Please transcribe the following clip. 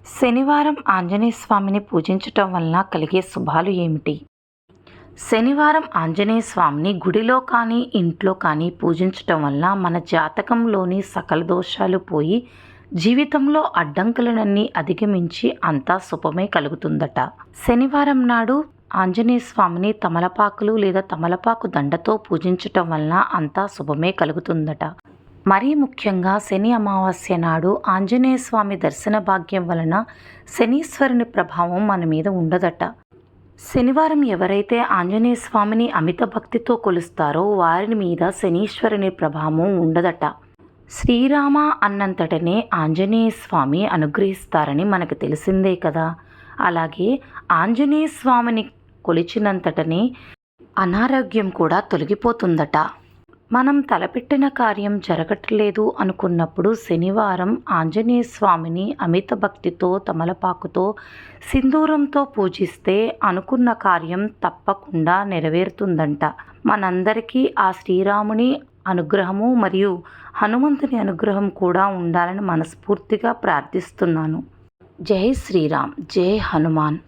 శనివారం ఆంజనేయ స్వామిని పూజించటం వలన కలిగే శుభాలు ఏమిటి? శనివారం ఆంజనేయ స్వామిని గుడిలో కానీ ఇంట్లో కానీ పూజించటం వల్ల మన జాతకంలోని సకల దోషాలు పోయి జీవితంలో అడ్డంకులనన్నీ అధిగమించి అంతా శుభమే కలుగుతుందట. శనివారం నాడు ఆంజనేయ స్వామిని తమలపాకులు లేదా తమలపాకు దండతో పూజించటం వలన అంతా శుభమే కలుగుతుందట. మరీ ముఖ్యంగా శని అమావాస్య నాడు ఆంజనేయ స్వామి దర్శన భాగ్యం వలన శనీశ్వరుని ప్రభావం మన మీద ఉండదట. శనివారం ఎవరైతే ఆంజనేయ స్వామిని అమిత భక్తితో కొలుస్తారో వారి మీద శనీశ్వరుని ప్రభావం ఉండదట. శ్రీరామ అన్నంతటనే ఆంజనేయ స్వామి అనుగ్రహిస్తారని మనకు తెలిసిందే కదా. అలాగే ఆంజనేయ స్వామిని కొలిచినంతటనే అనారోగ్యం కూడా తొలగిపోతుందట. మనం తలపెట్టిన కార్యం జరగట్లేదు అనుకున్నప్పుడు శనివారం ఆంజనేయ స్వామిని అమిత భక్తితో తమలపాకుతో సింధూరంతో పూజిస్తే అనుకున్న కార్యం తప్పకుండా నెరవేరుతుందంట. మనందరికీ ఆ శ్రీరాముని అనుగ్రహము మరియు హనుమంతుని అనుగ్రహం కూడా ఉండాలని మనస్ఫూర్తిగా ప్రార్థిస్తున్నాను. జై శ్రీరామ్, జై హనుమాన్.